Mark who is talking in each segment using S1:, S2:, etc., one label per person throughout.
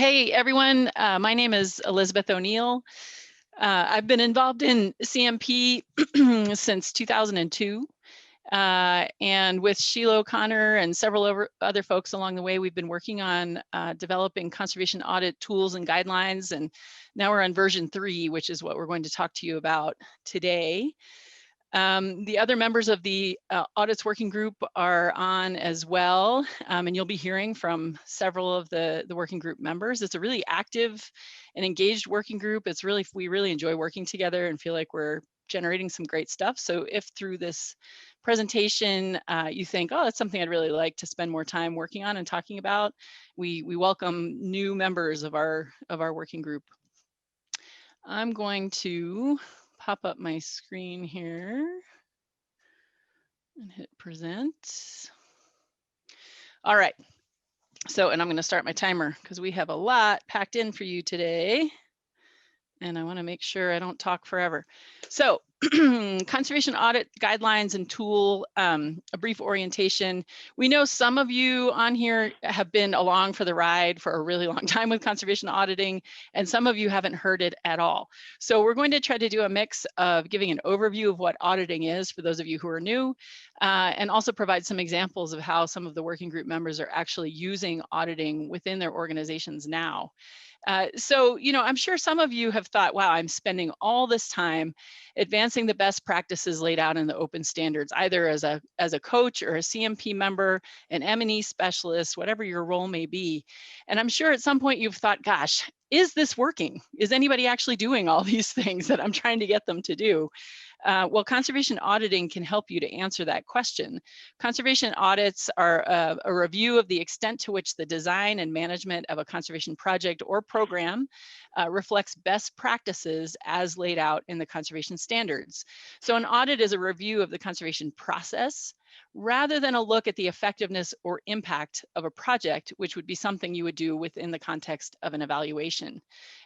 S1: Hey everyone, my name is Elizabeth O'Neill. I've been involved in CMP since 2002. And with Sheila O'Connor and several other folks along the way, we've been working on developing conservation audit tools and guidelines. And now we're on version 3, which is what we're going to talk to you about today. The other members of the audits working group are on as well, and you'll be hearing from several of the working group members. It's a really active and engaged working group. We really enjoy working together and feel like we're generating some great stuff. So if through this presentation you think, oh, that's something I'd really like to spend more time working on and talking about, we welcome new members of our working group. I'm going to pop up my screen here and hit present. All right, and I'm going to start my timer because we have a lot packed in for you today. And I want to make sure I don't talk forever. So conservation audit guidelines and tool, a brief orientation. We know some of you on here have been along for the ride for a really long time with conservation auditing, and some of you haven't heard it at all. So we're going to try to do a mix of giving an overview of what auditing is for those of you who are new, and also provide some examples of how some of the working group members are actually using auditing within their organizations now. So, I'm sure some of you have thought, wow, I'm spending all this time advancing the best practices laid out in the open standards, either as a coach or a CMP member, an M&E specialist, whatever your role may be. And I'm sure at some point you've thought, gosh, is this working? Is anybody actually doing all these things that I'm trying to get them to do? Well, conservation auditing can help you to answer that question. Conservation audits are a review of the extent to which the design and management of a conservation project or program reflects best practices as laid out in the conservation standards. So an audit is a review of the conservation process rather than a look at the effectiveness or impact of a project, which would be something you would do within the context of an evaluation.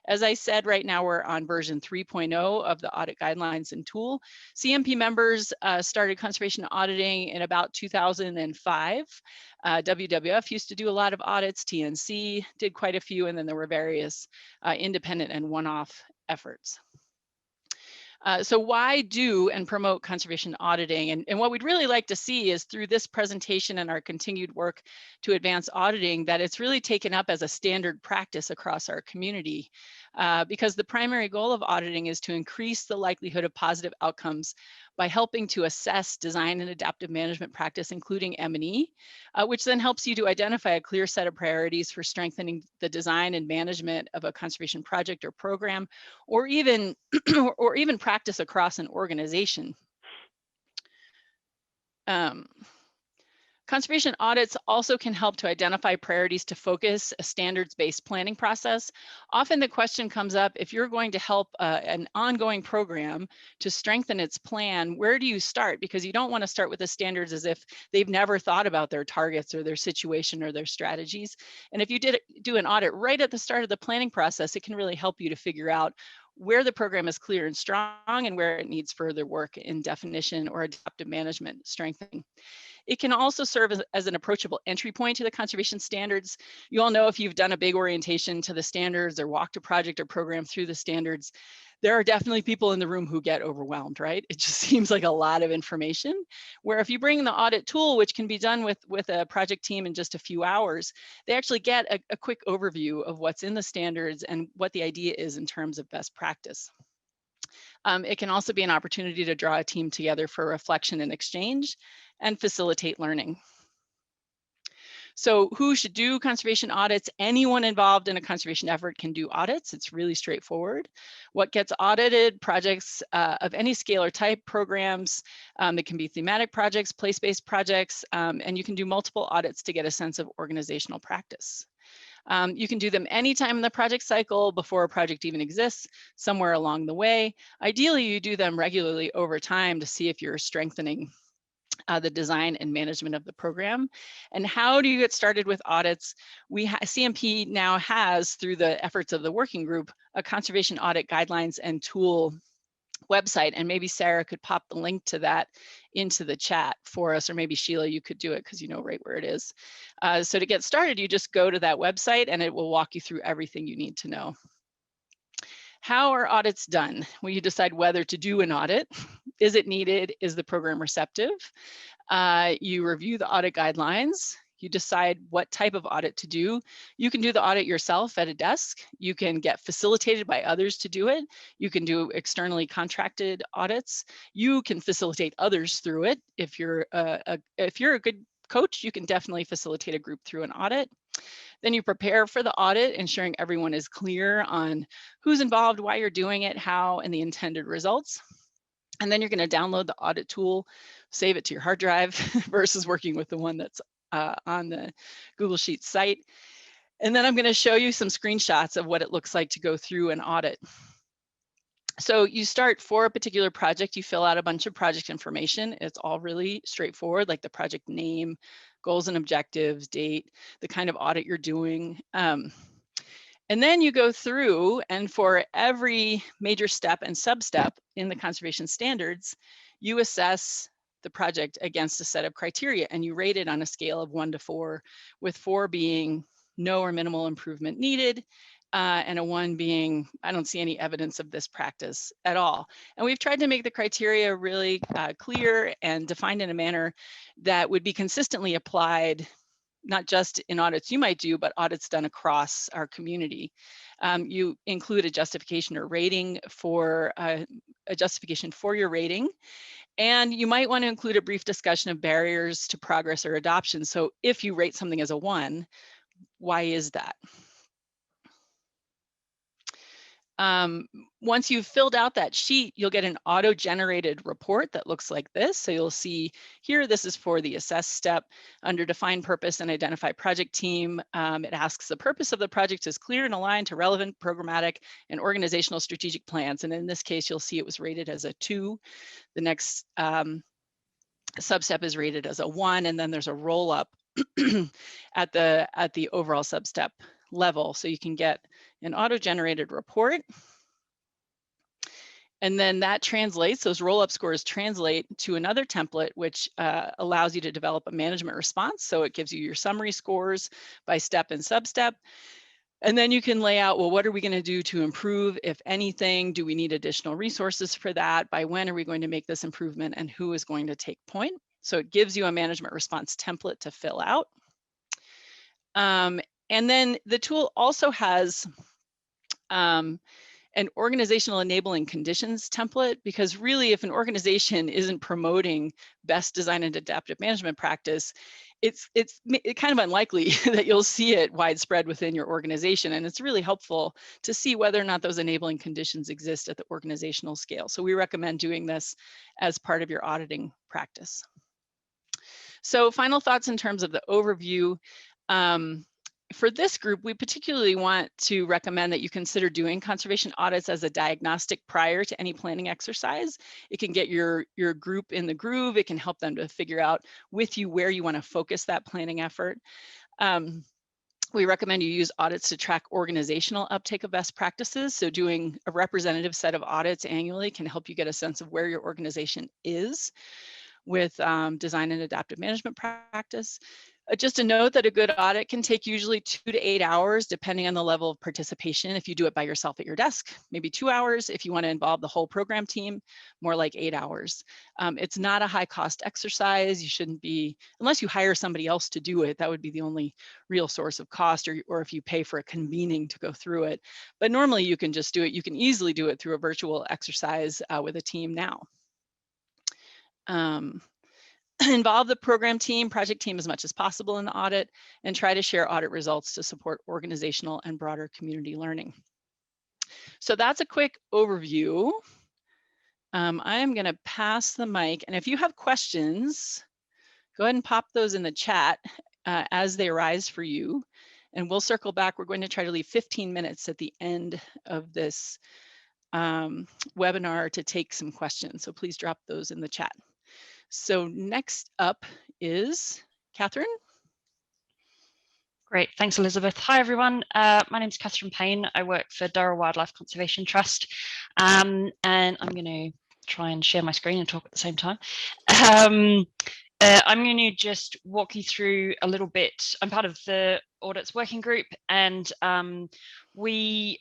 S1: As I said, right now we're on version 3.0 of the audit guidelines and tool. CMP members started conservation auditing in about 2005. WWF used to do a lot of audits, TNC did quite a few, and then there were various independent and one-off efforts. So why do and promote conservation auditing? And what we'd really like to see is through this presentation and our continued work to advance auditing, that it's really taken up as a standard practice across our community. Because the primary goal of auditing is to increase the likelihood of positive outcomes by helping to assess design and adaptive management practice, including M&E, which then helps you to identify a clear set of priorities for strengthening the design and management of a conservation project or program, or even practice across an organization. Conservation audits also can help to identify priorities to focus a standards-based planning process. Often the question comes up, if you're going to help an ongoing program to strengthen its plan, where do you start? Because you don't want to start with the standards as if they've never thought about their targets or their situation or their strategies. And if you do an audit right at the start of the planning process, it can really help you to figure out where the program is clear and strong and where it needs further work in definition or adaptive management strengthening. It can also serve as an approachable entry point to the conservation standards. You all know if you've done a big orientation to the standards or walked a project or program through the standards, there are definitely people in the room who get overwhelmed, right? It just seems like a lot of information, where if you bring the audit tool, which can be done with a project team in just a few hours, they actually get a quick overview of what's in the standards and what the idea is in terms of best practice. It can also be an opportunity to draw a team together for reflection and exchange and facilitate learning. So who should do conservation audits? Anyone involved in a conservation effort can do audits. It's really straightforward. What gets audited? Projects of any scale or type, programs. It can be thematic projects, place-based projects, and you can do multiple audits to get a sense of organizational practice. You can do them anytime in the project cycle, before a project even exists, somewhere along the way. Ideally, you do them regularly over time to see if you're strengthening the design and management of the program. And how do you get started with audits? CMP now has, through the efforts of the working group, a conservation audit guidelines and tool website, and maybe Sarah could pop the link to that into the chat for us, or maybe Sheila, you could do it because you know right where it is. So to get started, you just go to that website and it will walk you through everything you need to know. How are audits done? Well, you decide whether to do an audit. Is it needed? Is the program receptive? You review the audit guidelines. You decide what type of audit to do. You can do the audit yourself at a desk. You can get facilitated by others to do it. You can do externally contracted audits. You can facilitate others through it. If you're a good coach, you can definitely facilitate a group through an audit. Then you prepare for the audit, ensuring everyone is clear on who's involved, why you're doing it, how, and the intended results. And then you're going to download the audit tool, save it to your hard drive versus working with the one that's on the Google Sheets site. And then I'm going to show you some screenshots of what it looks like to go through an audit. So you start for a particular project, you fill out a bunch of project information. It's all really straightforward, like the project name, goals and objectives, date, the kind of audit you're doing. And then you go through, and for every major step and sub-step in the conservation standards, you assess the project against a set of criteria, and you rate it on a scale of 1 to 4, with 4 being no or minimal improvement needed, and a 1 being, I don't see any evidence of this practice at all. And we've tried to make the criteria really clear and defined in a manner that would be consistently applied, not just in audits you might do, but audits done across our community. You include a justification or rating for a justification for your rating. And you might want to include a brief discussion of barriers to progress or adoption. So if you rate something as a 1, why is that? Once you've filled out that sheet, you'll get an auto-generated report that looks like this. So you'll see here, this is for the assess step. Under define purpose and identify project team, it asks the purpose of the project is clear and aligned to relevant programmatic and organizational strategic plans. And in this case, you'll see it was rated as a 2. The next sub-step is rated as a 1, and then there's a roll-up at the overall sub-step level. So you can get an auto-generated report. And then that translates, those roll-up scores translate to another template, which allows you to develop a management response. So it gives you your summary scores by step and sub-step. And then you can lay out, well, what are we going to do to improve, if anything? Do we need additional resources for that? By when are we going to make this improvement, and who is going to take point? So it gives you a management response template to fill out. And then the tool also has an organizational enabling conditions template, because really, if an organization isn't promoting best design and adaptive management practice, it's kind of unlikely that you'll see it widespread within your organization. And it's really helpful to see whether or not those enabling conditions exist at the organizational scale. So we recommend doing this as part of your auditing practice. So final thoughts in terms of the overview. For this group, we particularly want to recommend that you consider doing conservation audits as a diagnostic prior to any planning exercise. It can get your group in the groove. It can help them to figure out with you where you want to focus that planning effort. We recommend you use audits to track organizational uptake of best practices. So doing a representative set of audits annually can help you get a sense of where your organization is with design and adaptive management practice. Just a note that a good audit can take usually 2 to 8 hours, depending on the level of participation. If you do it by yourself at your desk, maybe 2 hours. If you want to involve the whole program team, more like 8 hours. It's not a high cost exercise. You shouldn't be, unless you hire somebody else to do it, that would be the only real source of cost, or if you pay for a convening to go through it. But normally you can just do it. You can easily do it through a virtual exercise with a team now. Involve the program team, project team as much as possible in the audit, and try to share audit results to support organizational and broader community learning. So that's a quick overview. I'm going to pass the mic, and if you have questions, go ahead and pop those in the chat as they arise for you, and we'll circle back. We're going to try to leave 15 minutes at the end of this webinar to take some questions, so please drop those in the chat. So next up is Catherine.
S2: Great, thanks Elizabeth. Hi everyone, my name is Catherine Payne. I work for Durham Wildlife Conservation Trust, and I'm going to try and share my screen and talk at the same time. I'm going to just walk you through a little bit. I'm part of the Audits Working Group, and we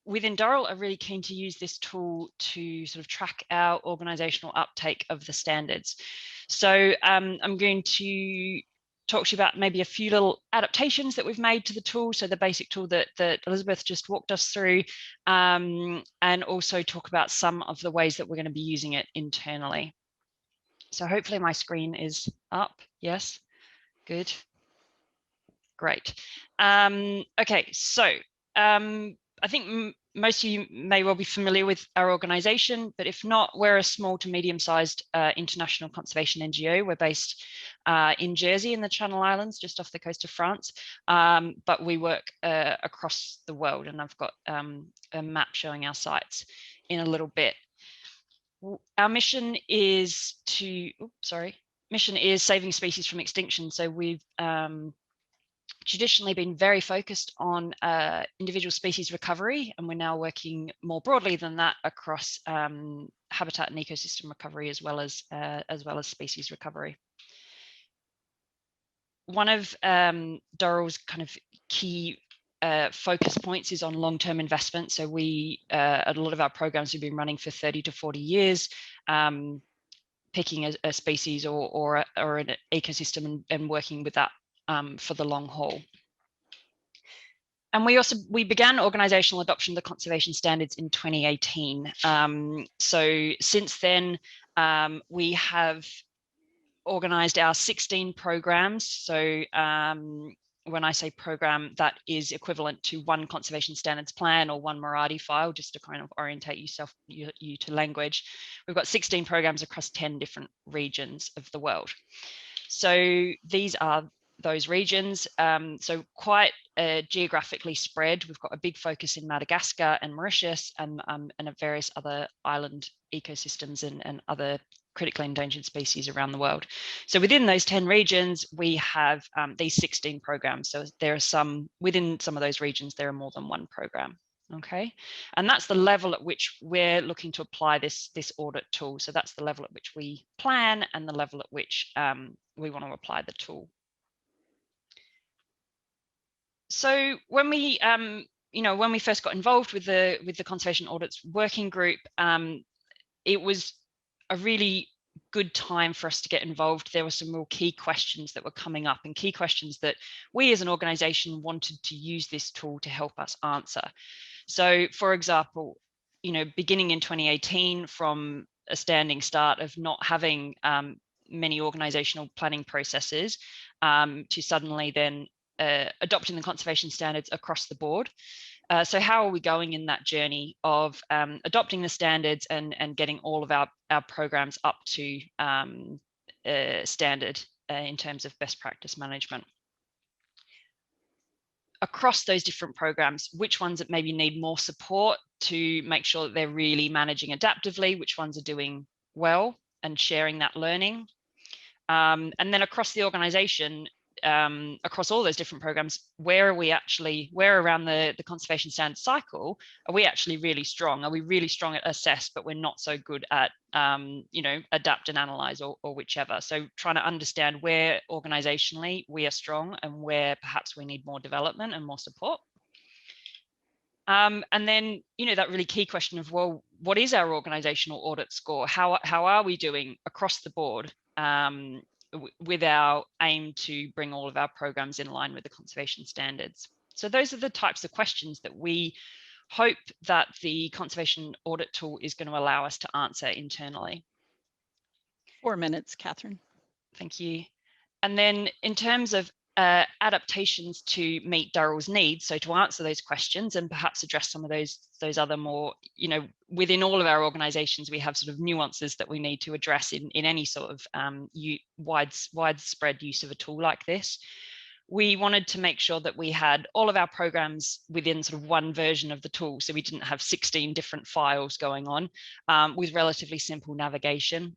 S2: within Durrell are really keen to use this tool to sort of track our organisational uptake of the standards. So I'm going to talk to you about maybe a few little adaptations that we've made to the tool. So the basic tool that Elizabeth just walked us through, and also talk about some of the ways that we're going to be using it internally. So hopefully my screen is up. Yes, good. Great. Okay, so I think most of you may well be familiar with our organisation, but if not, we're a small to medium-sized international conservation NGO. We're based in Jersey in the Channel Islands, just off the coast of France, but we work across the world, and I've got a map showing our sites in a little bit. Our mission is saving species from extinction. So we've traditionally been very focused on individual species recovery, and we're now working more broadly than that across habitat and ecosystem recovery as well as species recovery. One of Durrell's kind of key focus points is on long-term investment. So we, a lot of our programs have been running for 30 to 40 years, picking a species or an ecosystem and working with that for the long haul. And we began organizational adoption of the conservation standards in 2018. So since then, we have organized our 16 programs. So when I say program, that is equivalent to one conservation standards plan or one Marathi file, just to kind of orientate you to language. We've got 16 programs across 10 different regions of the world. So these are those regions, so quite geographically spread. We've got a big focus in Madagascar and Mauritius, and various other island ecosystems and other critically endangered species around the world. So within those 10 regions, we have these 16 programs. So there are some, within some of those regions, there are more than one program. Okay, and that's the level at which we're looking to apply this audit tool. So that's the level at which we plan and the level at which we want to apply the tool. So when we when we first got involved with the Conservation Audits Working Group, it was a really good time for us to get involved. There were some real key questions that were coming up, and key questions that we as an organization wanted to use this tool to help us answer. So for example, beginning in 2018, from a standing start of not having many organizational planning processes, to suddenly then adopting the conservation standards across the board. So how are we going in that journey of adopting the standards and getting all of our programs up to standard in terms of best practice management? Across those different programs, which ones that maybe need more support to make sure that they're really managing adaptively, which ones are doing well and sharing that learning. And then across the organization, across all those different programs, where around the conservation standards cycle are we actually really strong? Are we really strong at assess, but we're not so good at adapt and analyze, or whichever? So trying to understand where organizationally we are strong and where perhaps we need more development and more support. And then that really key question of, well, what is our organizational audit score? How are we doing across the board? With our aim to bring all of our programs in line with the conservation standards. So those are the types of questions that we hope that the conservation audit tool is going to allow us to answer internally.
S1: 4 minutes, Catherine.
S2: Thank you. And then in terms of adaptations to meet Durrell's needs, so to answer those questions and perhaps address some of those other more, within all of our organizations, we have sort of nuances that we need to address in any sort of widespread use of a tool like this. We wanted to make sure that we had all of our programs within sort of one version of the tool, so we didn't have 16 different files going on, with relatively simple navigation.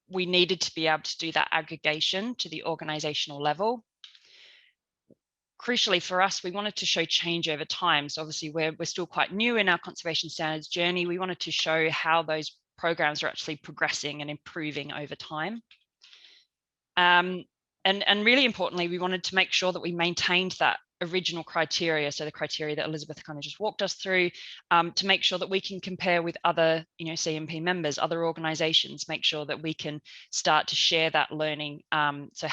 S2: We needed to be able to do that aggregation to the organizational level. crucially for us, we wanted to show change over time. So obviously we're still quite new in our conservation standards journey. We wanted to show how those programs are actually progressing and improving over time. And really importantly, we wanted to make sure that we maintained that original criteria, so the criteria that Elizabeth kind of just walked us through, to make sure that we can compare with other, CMP members, other organizations, make sure that we can start to share that learning, so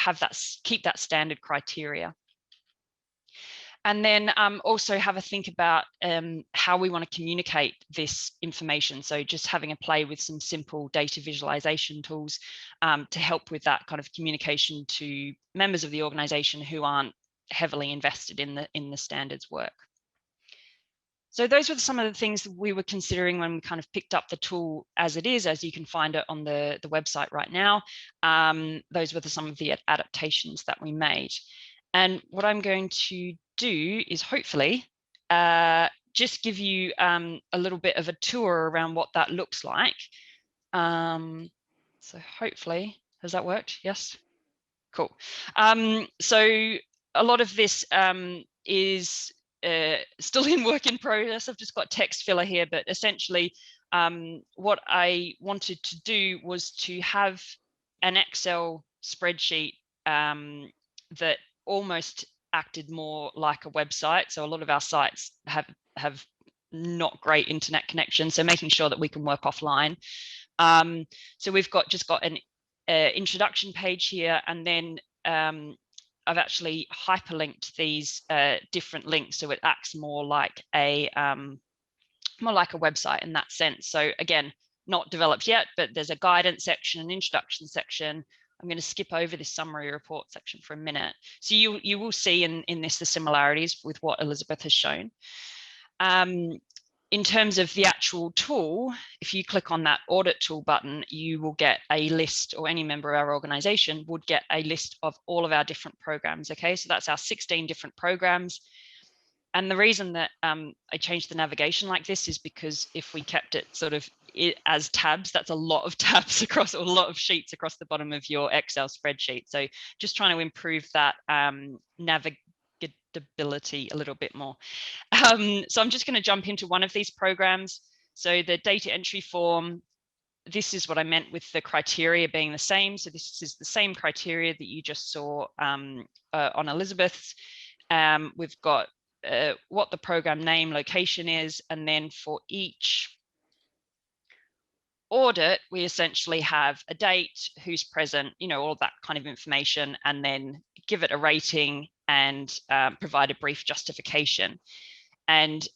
S2: keep that standard criteria. And then also have a think about how we want to communicate this information. So just having a play with some simple data visualization tools to help with that kind of communication to members of the organization who aren't heavily invested in the standards work. So those were some of the things that we were considering when we kind of picked up the tool as it is, as you can find it on the website right now. Those were some of the adaptations that we made. And what I'm going to do is hopefully just give you a little bit of a tour around what that looks like. So hopefully, has that worked? Yes, cool. So a lot of this is still in work in progress. I've just got text filler here, but essentially what I wanted to do was to have an Excel spreadsheet that almost acted more like a website. So a lot of our sites have not great internet connection, so making sure that we can work offline. So we've just got an introduction page here, and then I've actually hyperlinked these different links, so it acts more like a website in that sense. So again, not developed yet, but there's a guidance section, an introduction section. I'm going to skip over this summary report section for a minute. So you will see in this the similarities with what Elizabeth has shown. In terms of the actual tool, if you click on that audit tool button, you will get a list, or any member of our organization would get a list of all of our different programs. Okay, so that's our 16 different programs. And the reason that I changed the navigation like this is because if we kept it sort of as tabs, that's a lot of tabs across, or a lot of sheets across the bottom of your Excel spreadsheet. So just trying to improve that navigability a little bit more. So I'm just going to jump into one of these programs. So the data entry form, this is what I meant with the criteria being the same. So this is the same criteria that you just saw on Elizabeth's. We've got what the program name, location is, and then for each audit, we essentially have a date, who's present, all that kind of information, and then give it a rating and provide a brief justification. And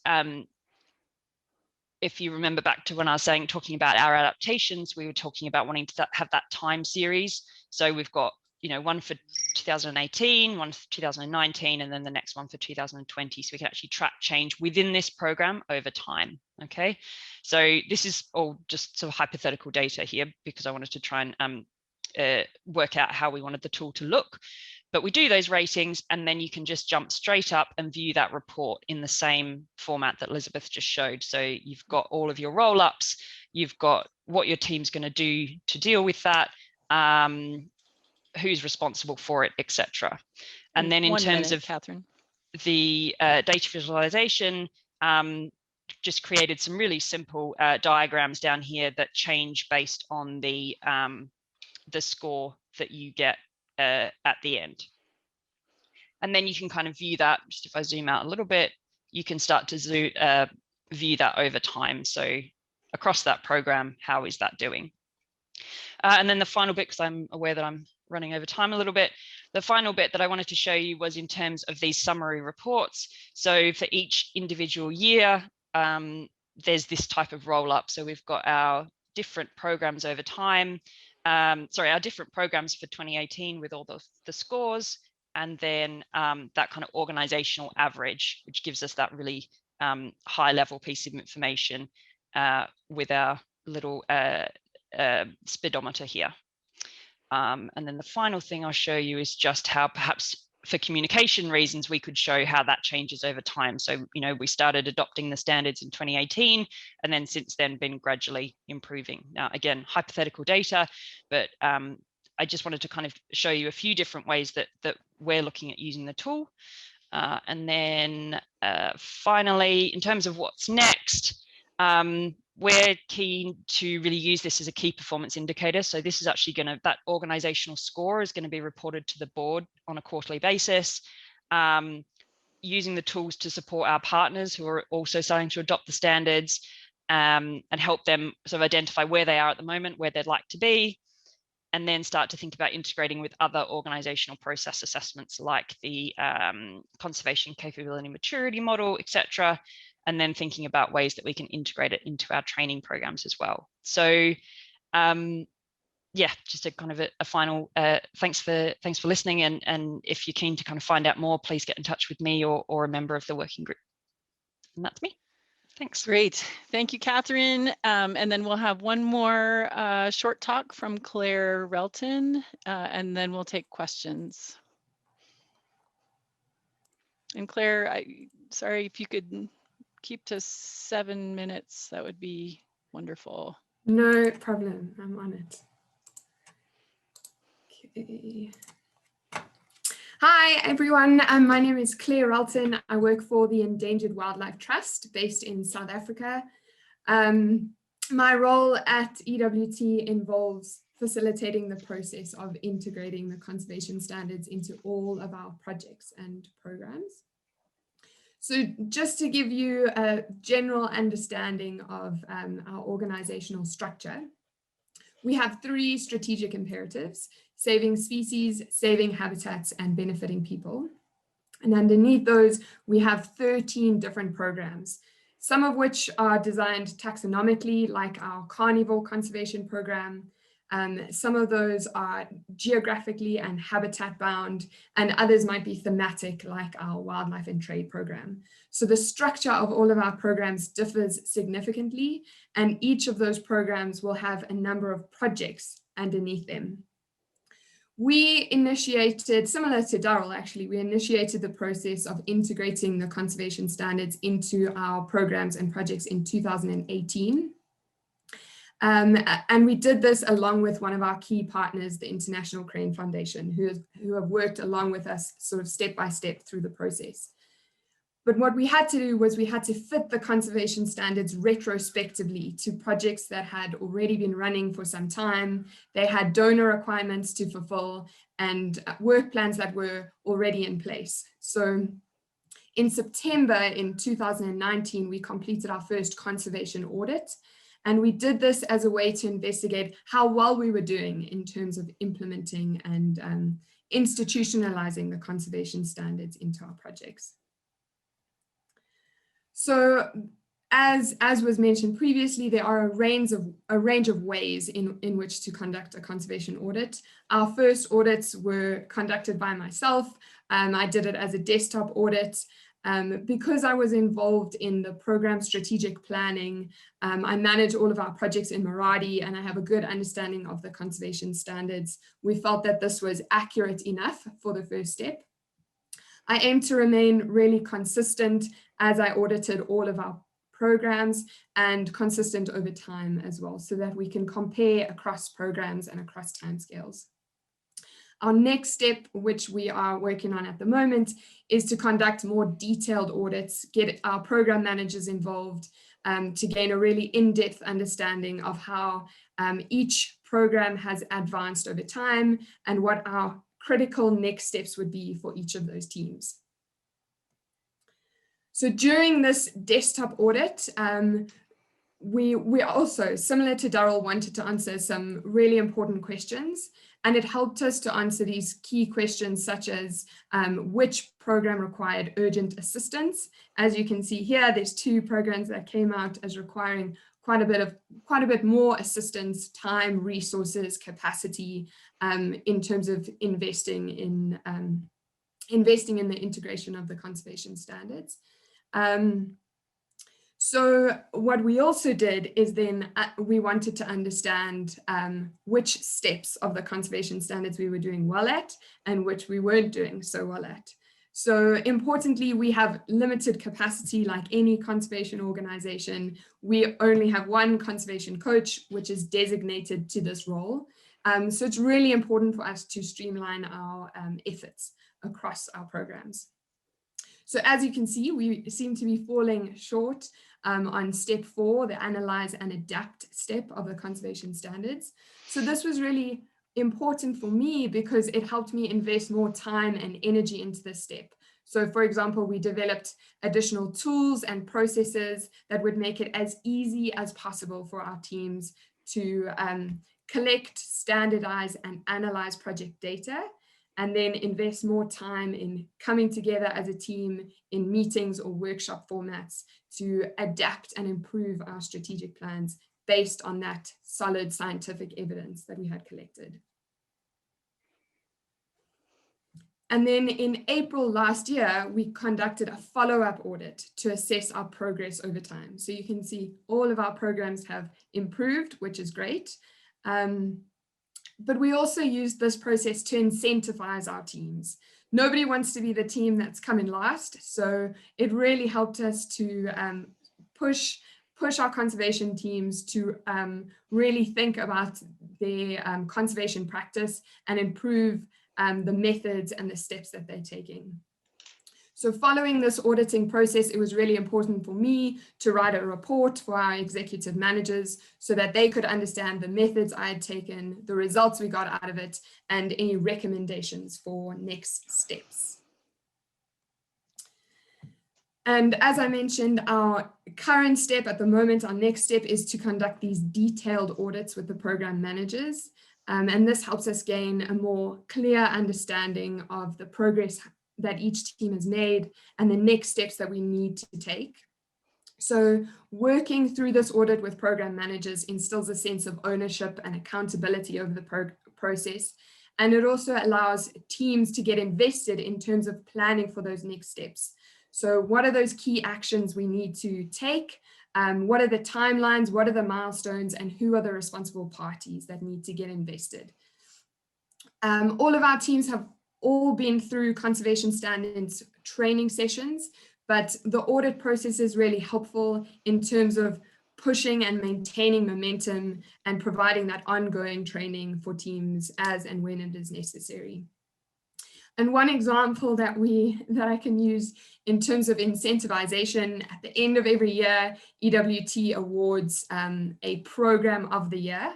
S2: if you remember back to when I was talking about our adaptations, we were talking about wanting to have that time series. So we've got, one for 2018, one for 2019, and then the next one for 2020. So we can actually track change within this program over time. Okay, so this is all just sort of hypothetical data here because I wanted to try and work out how we wanted the tool to look. But we do those ratings, and then you can just jump straight up and view that report in the same format that Elizabeth just showed. So you've got all of your roll-ups, you've got what your team's going to do to deal with that, who's responsible for it, etc. And then in terms of
S1: Catherine,
S2: the data visualization, just created some really simple diagrams down here that change based on the score that you get at the end. And then you can kind of view that. Just if I zoom out a little bit, you can start to view that over time. So across that program, how is that doing? And then the final bit, because I'm aware that I'm running over time a little bit, the final bit that I wanted to show you was in terms of these summary reports. So for each individual year, there's this type of roll up. So we've got our different programs over time. Our different programs for 2018 with all the scores, and then that kind of organizational average, which gives us that really high level piece of information with our little speedometer here. And then the final thing I'll show you is just how perhaps for communication reasons, we could show how that changes over time. So, we started adopting the standards in 2018, and then since then been gradually improving. Now, again, hypothetical data, but I just wanted to kind of show you a few different ways that we're looking at using the tool. And then finally, in terms of what's next, we're keen to really use this as a key performance indicator. So this is actually going to, that organizational score is going to be reported to the board on a quarterly basis, using the tools to support our partners who are also starting to adopt the standards, and help them sort of identify where they are at the moment, where they'd like to be, and then start to think about integrating with other organizational process assessments like the conservation capability maturity model, etc. And then thinking about ways that we can integrate it into our training programs as well. So yeah, just a kind of a final thanks for listening, and if you're keen to kind of find out more, please get in touch with me or a member of the working group. And that's me. Thanks.
S1: Great. Thank you, Catherine. And then we'll have one more short talk from Claire Relton, and then we'll take questions. And Claire, sorry, if you could keep to 7 minutes, that would be wonderful.
S3: No problem. I'm on it. Okay. Hi, everyone. My name is Claire Relton. I work for the Endangered Wildlife Trust based in South Africa. My role at EWT involves facilitating the process of integrating the conservation standards into all of our projects and programs. So just to give you a general understanding of our organizational structure, we have 3 strategic imperatives: saving species, saving habitats, and benefiting people. And underneath those, we have 13 different programs, some of which are designed taxonomically, like our carnivore conservation program. Some of those are geographically and habitat bound, and others might be thematic, like our wildlife and trade program. So the structure of all of our programs differs significantly, and each of those programs will have a number of projects underneath them. We initiated, similar to Darryl actually, we initiated the process of integrating the conservation standards into our programs and projects in 2018. And we did this along with one of our key partners, the International Crane Foundation, who have worked along with us sort of step by step through the process. But what we had to do was we had to fit the conservation standards retrospectively to projects that had already been running for some time. They had donor requirements to fulfill and work plans that were already in place. So in September in 2019, we completed our first conservation audit. And we did this as a way to investigate how well we were doing in terms of implementing and institutionalizing the conservation standards into our projects. So as was mentioned previously, there are a range of ways in which to conduct a conservation audit. Our first audits were conducted by myself. I did it as a desktop audit. Because I was involved in the program strategic planning, I manage all of our projects in Marathi, and I have a good understanding of the conservation standards. We felt that this was accurate enough for the first step. I aim to remain really consistent as I audited all of our programs, and consistent over time as well, so that we can compare across programs and across timescales. Our next step, which we are working on at the moment, is to conduct more detailed audits, get our program managers involved to gain a really in-depth understanding of how each program has advanced over time and what our critical next steps would be for each of those teams. So during this desktop audit, we also, similar to Darryl, wanted to answer some really important questions, and it helped us to answer these key questions such as which program required urgent assistance. As you can see here, there's 2 programs that came out as requiring quite a bit more assistance, time, resources, capacity in terms of investing in the integration of the conservation standards. So what we also did is then we wanted to understand which steps of the conservation standards we were doing well at and which we weren't doing so well at. So importantly, we have limited capacity like any conservation organization. We only have 1 conservation coach, which is designated to this role. So it's really important for us to streamline our efforts across our programs. So as you can see, we seem to be falling short on step 4, the analyze and adapt step of the conservation standards. So this was really important for me because it helped me invest more time and energy into this step. So for example, we developed additional tools and processes that would make it as easy as possible for our teams to collect, standardize, and analyze project data, and then invest more time in coming together as a team in meetings or workshop formats to adapt and improve our strategic plans based on that solid scientific evidence that we had collected. And then in April last year, we conducted a follow-up audit to assess our progress over time. So you can see all of our programs have improved, which is great. But we also used this process to incentivize our teams. Nobody wants to be the team that's coming last. So it really helped us to push our conservation teams to really think about their conservation practice and improve the methods and the steps that they're taking. So following this auditing process, it was really important for me to write a report for our executive managers so that they could understand the methods I had taken, the results we got out of it, and any recommendations for next steps. And as I mentioned, our current step at the moment, our next step is to conduct these detailed audits with the program managers. And this helps us gain a more clear understanding of the progress that each team has made and the next steps that we need to take. So working through this audit with program managers instills a sense of ownership and accountability over the process. And it also allows teams to get invested in terms of planning for those next steps. So what are those key actions we need to take? What are the timelines? What are the milestones? And who are the responsible parties that need to get invested? All of our teams have all been through conservation standards training sessions, but the audit process is really helpful in terms of pushing and maintaining momentum and providing that ongoing training for teams as and when it is necessary. And one example that I can use in terms of incentivization, at the end of every year, EWT awards a program of the year.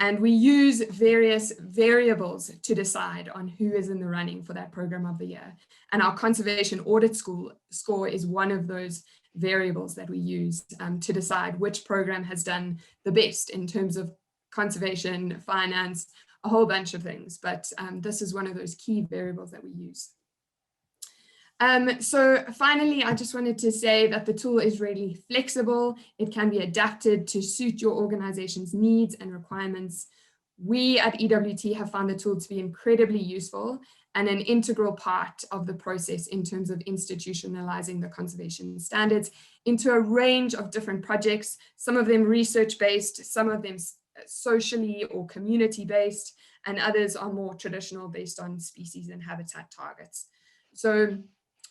S3: And we use various variables to decide on who is in the running for that program of the year. And our conservation audit score is one of those variables that we use to decide which program has done the best in terms of conservation, finance, a whole bunch of things. But this is one of those key variables that we use. So finally, I just wanted to say that the tool is really flexible. It can be adapted to suit your organization's needs and requirements. We at EWT have found the tool to be incredibly useful and an integral part of the process in terms of institutionalizing the conservation standards into a range of different projects, some of them research-based, some of them socially or community-based, and others are more traditional based on species and habitat targets. So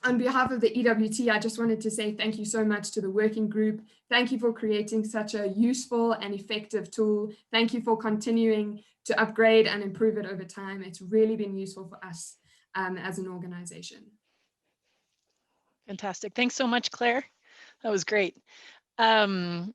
S3: on behalf of the EWT, I just wanted to say thank you so much to the working group. Thank you for creating such a useful and effective tool. Thank you for continuing to upgrade and improve it over time. It's really been useful for us as an organization.
S1: Fantastic. Thanks so much, Claire. That was great. And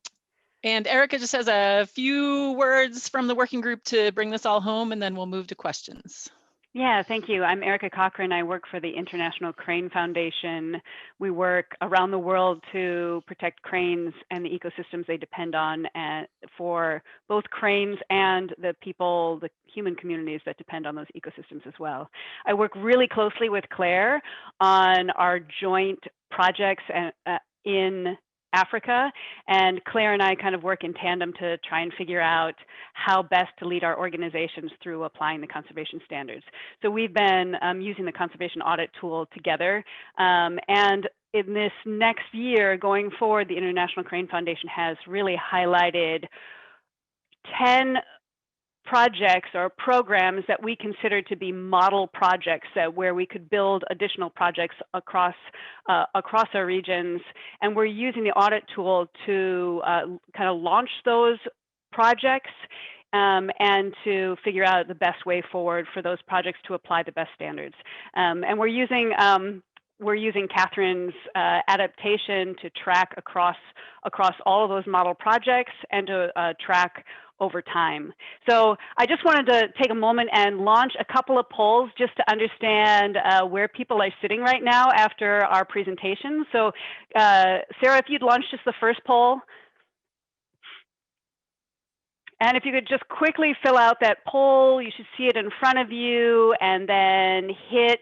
S1: Erica just has a few words from the working group to bring this all home, and then we'll move to questions.
S4: Yeah, thank you. I'm Erica Cochran. I work for the International Crane Foundation. We work around the world to protect cranes and the ecosystems they depend on, and for both cranes and the people, the human communities that depend on those ecosystems as well. I work really closely with Claire on our joint projects in Africa, and Claire and I kind of work in tandem to try and figure out how best to lead our organizations through applying the conservation standards. So we've been using the conservation audit tool together, and in this next year going forward, the International Crane Foundation has really highlighted 10 projects or programs that we consider to be model projects where we could build additional projects across our regions. And we're using the audit tool to kind of launch those projects and to figure out the best way forward for those projects to apply the best standards. And we're using we're using Catherine's adaptation to track across all of those model projects and to track over time. So I just wanted to take a moment and launch a couple of polls just to understand where people are sitting right now after our presentation. So Sarah, if you'd launch just the first poll. And if you could just quickly fill out that poll, you should see it in front of you, and then hit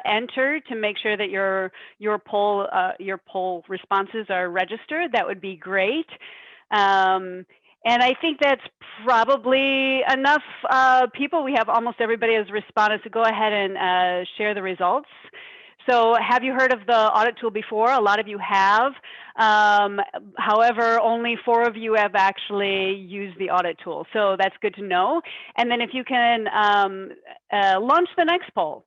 S4: enter to make sure that your poll responses are registered. That would be great. And I think that's probably enough people. We have almost everybody has responded, so go ahead and share the results. So have you heard of the audit tool before? A lot of you have. However, only 4 of you have actually used the audit tool. So that's good to know. And then if you can launch the next poll.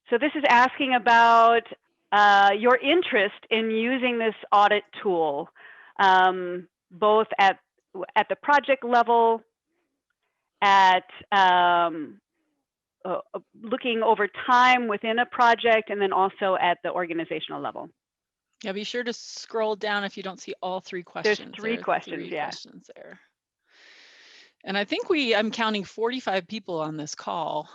S4: So this is asking about your interest in using this audit tool, both at the project level, at looking over time within a project, and then also at the organizational level.
S1: Yeah, be sure to scroll down if you don't see all 3 questions.
S4: There's 3 questions, yeah.
S1: Questions there. And I think I'm counting 45 people on this call.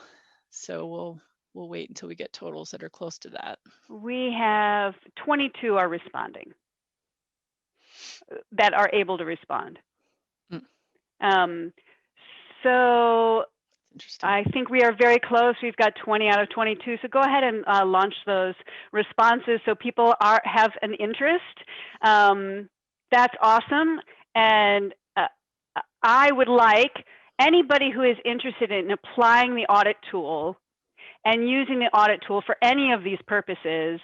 S1: So we'll wait until we get totals that are close to that.
S4: We have 22 are responding, that are able to respond. So I think we are very close. We've got 20 out of 22. So go ahead and launch those responses so people have an interest. That's awesome. And I would like anybody who is interested in applying the audit tool and using the audit tool for any of these purposes,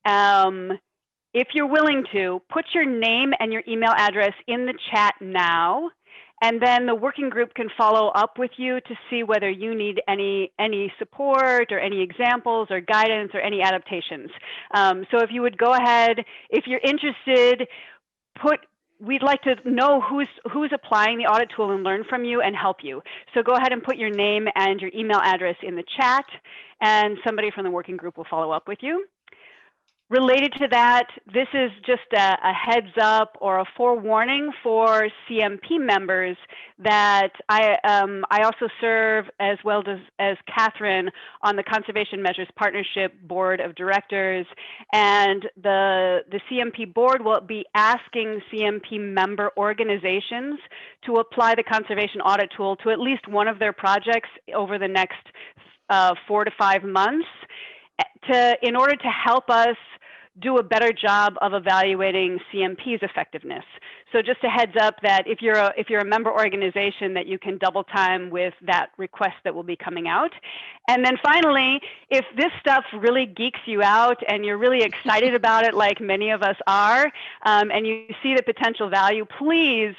S4: if you're willing to, put your name and your email address in the chat now. And then the working group can follow up with you to see whether you need any support or any examples or guidance or any adaptations. So if you would go ahead, if you're interested, we'd like to know who's applying the audit tool and learn from you and help you. So go ahead and put your name and your email address in the chat, and somebody from the working group will follow up with you. Related to that, this is just a heads up or a forewarning for CMP members that I also serve, as well as Catherine, on the Conservation Measures Partnership Board of Directors, and the CMP board will be asking CMP member organizations to apply the conservation audit tool to at least one of their projects over the next 4 to 5 months, in order to help us do a better job of evaluating CMP's effectiveness. So just a heads up that if you're a member organization, that you can double time with that request that will be coming out. And then finally, if this stuff really geeks you out and you're really excited about it, like many of us are, and you see the potential value, please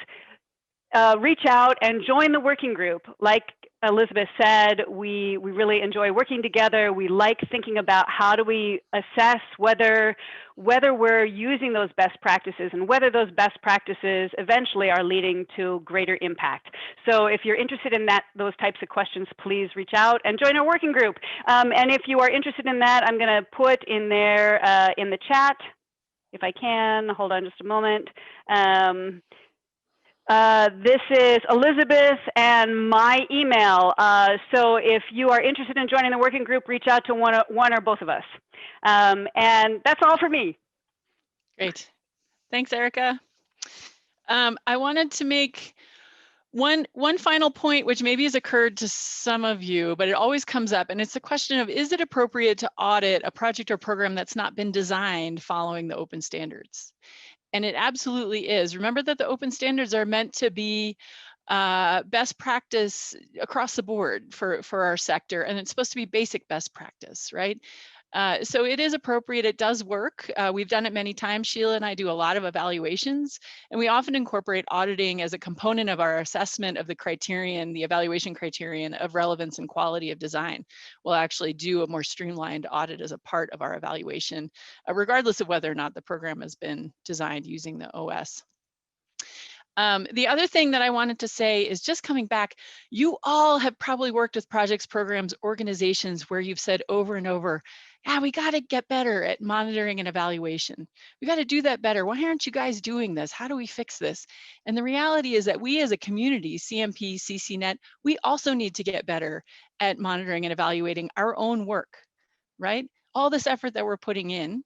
S4: reach out and join the working group. Like Elizabeth said, we really enjoy working together. We like thinking about how do we assess whether we're using those best practices and whether those best practices eventually are leading to greater impact. So if you're interested in those types of questions, please reach out and join our working group. And if you are interested in that, I'm going to put in there in the chat, if I can, hold on just a moment. This is Elizabeth and my email. So if you are interested in joining the working group, reach out to one or both of us. And that's all for me.
S1: Great. Thanks, Erica. I wanted to make one final point, which maybe has occurred to some of you, but it always comes up, and it's the question of, is it appropriate to audit a project or program that's not been designed following the open standards? And it absolutely is. Remember that the open standards are meant to be best practice across the board for our sector, and it's supposed to be basic best practice, right? So it is appropriate. It does work. We've done it many times. Sheila and I do a lot of evaluations, and we often incorporate auditing as a component of our assessment of the criterion, the evaluation criterion of relevance and quality of design. We'll actually do a more streamlined audit as a part of our evaluation, regardless of whether or not the program has been designed using the OS. The other thing that I wanted to say is just coming back, you all have probably worked with projects, programs, organizations where you've said over and over, yeah, we got to get better at monitoring and evaluation. We got to do that better. Why aren't you guys doing this? How do we fix this? And the reality is that we as a community, CMP, CCNet, we also need to get better at monitoring and evaluating our own work, right? All this effort that we're putting in,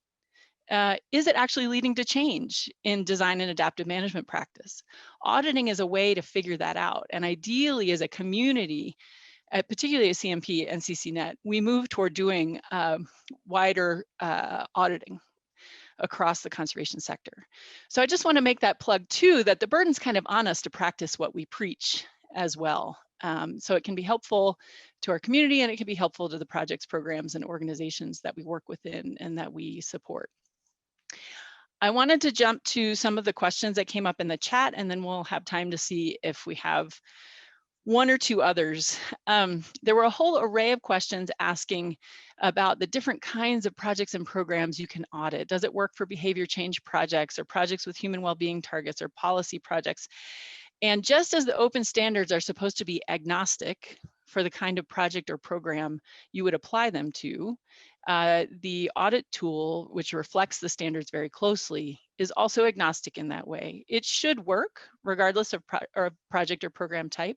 S1: is it actually leading to change in design and adaptive management practice? Auditing is a way to figure that out. And ideally, as a community, particularly at CMP and CCNet, we move toward doing wider auditing across the conservation sector. So I just want to make that plug too, that the burden's kind of on us to practice what we preach as well. So it can be helpful to our community, and it can be helpful to the projects, programs, and organizations that we work within and that we support. I wanted to jump to some of the questions that came up in the chat, and then we'll have time to see if we have one or two others. There were a whole array of questions asking about the different kinds of projects and programs you can audit. Does it work for behavior change projects or projects with human well-being targets or policy projects? And just as the open standards are supposed to be agnostic for the kind of project or program you would apply them to, the audit tool, which reflects the standards very closely, is also agnostic in that way. It should work regardless of project or program type,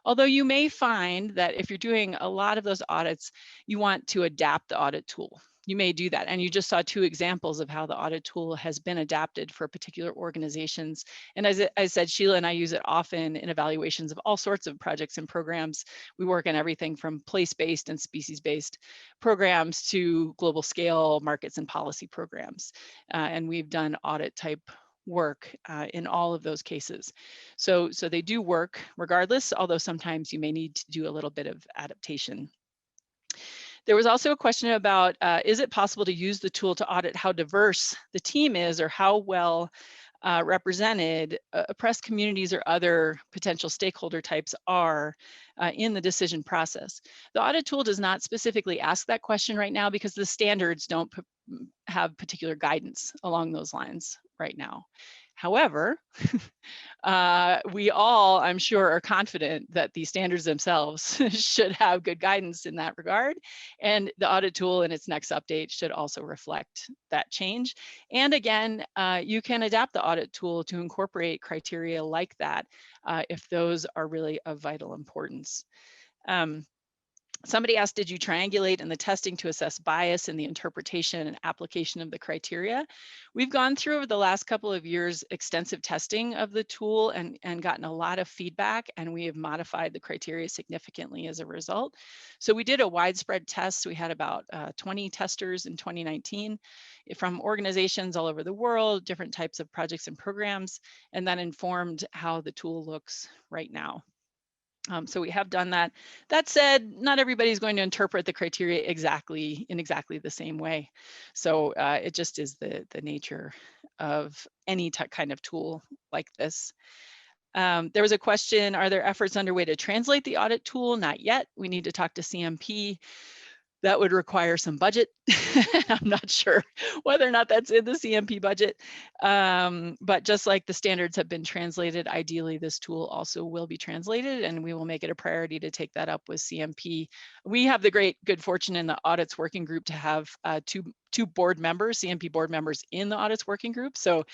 S1: although you may find that if you're doing a lot of those audits, you want to adapt the audit tool. You may do that. And you just saw two examples of how the audit tool has been adapted for particular organizations. And as I said, Sheila and I use it often in evaluations of all sorts of projects and programs. We work on everything from place-based and species-based programs to global scale markets and policy programs. And we've done audit type work in all of those cases. So they do work regardless, although sometimes you may need to do a little bit of adaptation. There was also a question about, is it possible to use the tool to audit how diverse the team is or how well represented oppressed communities or other potential stakeholder types are in the decision process? The audit tool does not specifically ask that question right now because the standards don't have particular guidance along those lines right now. However, we all, I'm sure, are confident that the standards themselves should have good guidance in that regard. And the audit tool in its next update should also reflect that change. And again, you can adapt the audit tool to incorporate criteria like that if those are really of vital importance. Somebody asked, did you triangulate in the testing to assess bias in the interpretation and application of the criteria? We've gone through over the last couple of years extensive testing of the tool and gotten a lot of feedback, and we have modified the criteria significantly as a result. So we did a widespread test. We had about 20 testers in 2019 from organizations all over the world, different types of projects and programs, and that informed how the tool looks right now. So we have done that. That said, not everybody's going to interpret the criteria in exactly the same way. So it just is the nature of any kind of tool like this. There was a question, are there efforts underway to translate the audit tool? Not yet. We need to talk to CMP. That would require some budget. I'm not sure whether or not that's in the CMP budget, but just like the standards have been translated, ideally this tool also will be translated, and we will make it a priority to take that up with CMP. We have the good fortune in the audits working group to have two board members, CMP board members in the audits working group. So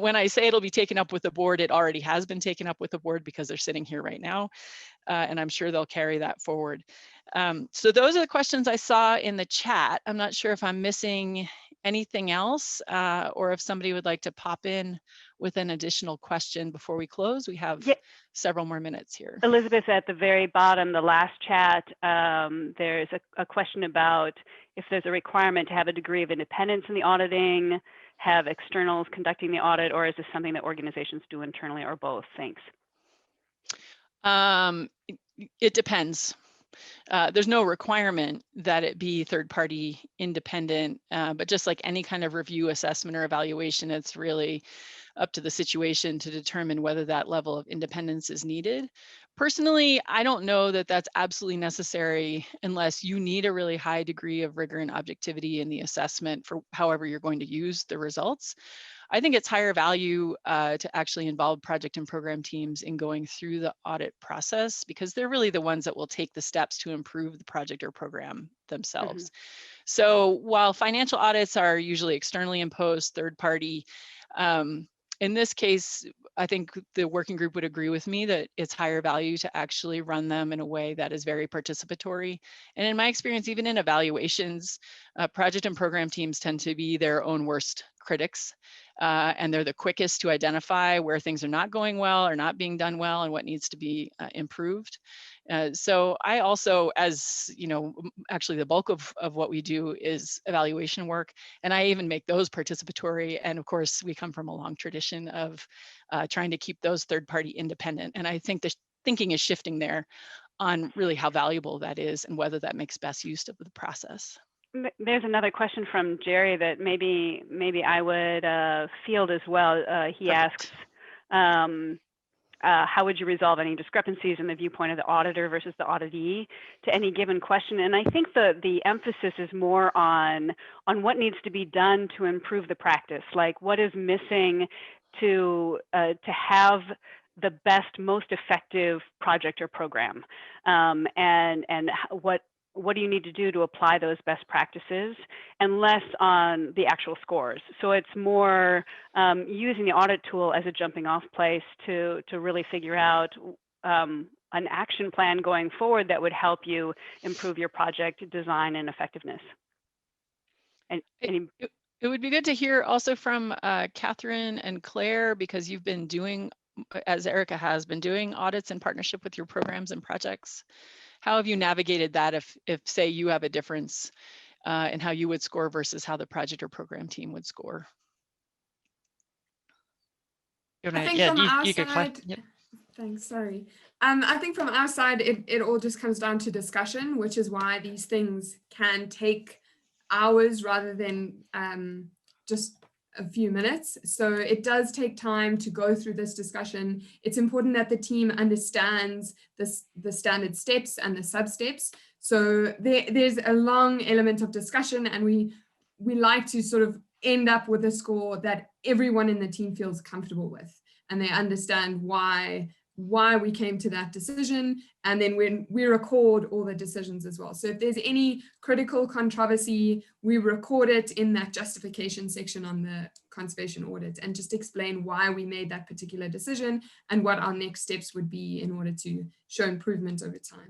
S1: when I say it'll be taken up with the board, it already has been taken up with the board because they're sitting here right now. And I'm sure they'll carry that forward. So those are the questions I saw in the chat. I'm not sure if I'm missing anything else or if somebody would like to pop in with an additional question before we close. We have several more minutes here.
S4: Elizabeth, at the very bottom, the last chat, there's a question about if there's a requirement to have a degree of independence in the auditing, have externals conducting the audit, or is this something that organizations do internally, or both? Thanks.
S1: It depends. There's no requirement that it be third-party independent, but just like any kind of review, assessment, or evaluation, it's really up to the situation to determine whether that level of independence is needed. Personally, I don't know that that's absolutely necessary unless you need a really high degree of rigor and objectivity in the assessment for however you're going to use the results. I think it's higher value to actually involve project and program teams in going through the audit process, because they're really the ones that will take the steps to improve the project or program themselves. So while financial audits are usually externally imposed, third party, in this case, I think the working group would agree with me that it's higher value to actually run them in a way that is very participatory. And in my experience, even in evaluations, project and program teams tend to be their own worst critics. And they're the quickest to identify where things are not going well or not being done well and what needs to be improved. So I also, as you know, actually the bulk of what we do is evaluation work, and I even make those participatory. And of course, we come from a long tradition of trying to keep those third-party independent. And I think the thinking is shifting there on really how valuable that is and whether that makes best use of the process.
S4: There's another question from Jerry that maybe I would field as well. He
S1: Perfect.
S4: asks, how would you resolve any discrepancies in the viewpoint of the auditor versus the auditee to any given question? And I think the emphasis is more on what needs to be done to improve the practice, like what is missing to have the best, most effective project or program, and what do you need to do to apply those best practices, and less on the actual scores. So it's more using the audit tool as a jumping off place to really figure out an action plan going forward that would help you improve your project design and effectiveness. And
S1: it would be good to hear also from Catherine and Claire, because you've been doing, as Erica has been doing, audits in partnership with your programs and projects. How have you navigated that if say you have a difference in how you would score versus how the project or program team would score?
S3: I think from our side, thanks, sorry. I think from our side, it all just comes down to discussion, which is why these things can take hours rather than just a few minutes. So it does take time to go through this discussion. It's important that the team understands the standard steps and the sub steps. So there's a long element of discussion, and we like to sort of end up with a score that everyone in the team feels comfortable with, and they understand why we came to that decision, and then when we record all the decisions as well. So if there's any critical controversy, we record it in that justification section on the conservation audit and just explain why we made that particular decision and what our next steps would be in order to show improvement over time.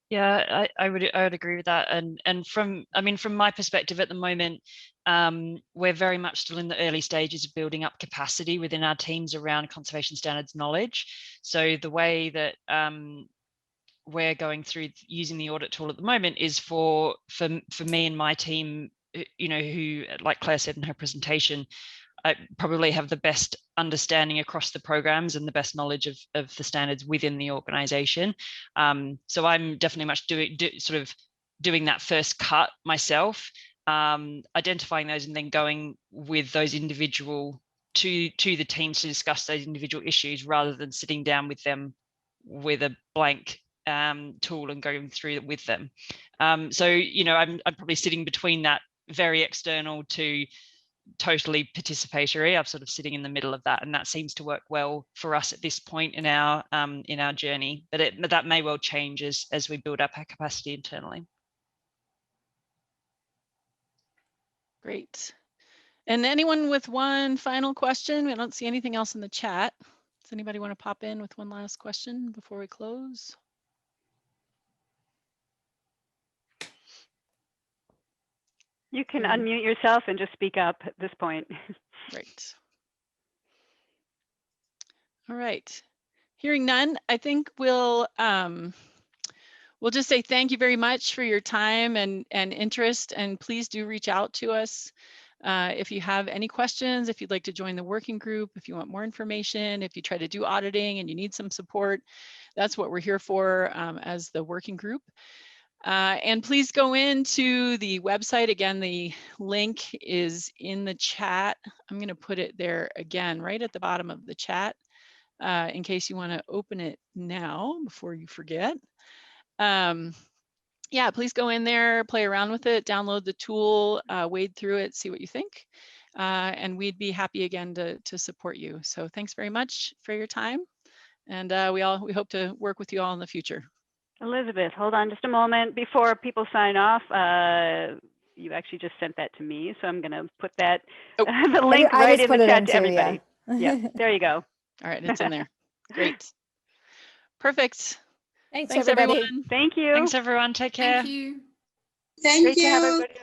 S2: Yeah, I would agree with that. And from my perspective at the moment, we're very much still in the early stages of building up capacity within our teams around conservation standards knowledge. So the way that we're going through using the audit tool at the moment is for me and my team, you know, who, like Claire said in her presentation, I probably have the best understanding across the programs and the best knowledge of the standards within the organization. So I'm definitely much doing that first cut myself, identifying those and then going with those individual to the teams to discuss those individual issues, rather than sitting down with them with a blank tool and going through it with them. So, you know, I'm probably sitting between that very external to totally participatory. I'm sort of sitting in the middle of that, and that seems to work well for us at this point in our journey. But that may well change as we build up our capacity internally.
S1: Great. And anyone with one final question? I don't see anything else in the chat. Does anybody want to pop in with one last question before we close?
S4: You can unmute yourself and just speak up at this point.
S1: Right. All right. Hearing none, I think we'll just say thank you very much for your time and interest, and please do reach out to us if you have any questions, if you'd like to join the working group, if you want more information, if you try to do auditing and you need some support. That's what we're here for as the working group. And please go into the website. Again, the link is in the chat. I'm going to put it there again, right at the bottom of the chat, in case you want to open it now before you forget. Yeah, please go in there, play around with it, download the tool, wade through it, see what you think. and we'd be happy again to support you. So thanks very much for your time. And we hope to work with you all in the future.
S4: Elizabeth, hold on just a moment before people sign off. You actually just sent that to me, so I'm going to put that the link right in the chat to everybody. Yeah, there you go.
S1: All right, it's in there. Great. Perfect.
S5: Thanks
S1: Thanks
S5: everybody.
S1: everyone.
S4: Thank you.
S2: Thanks everyone. Take care.
S3: Thank you.
S6: Thank
S4: Great to have
S6: you.
S4: everybody.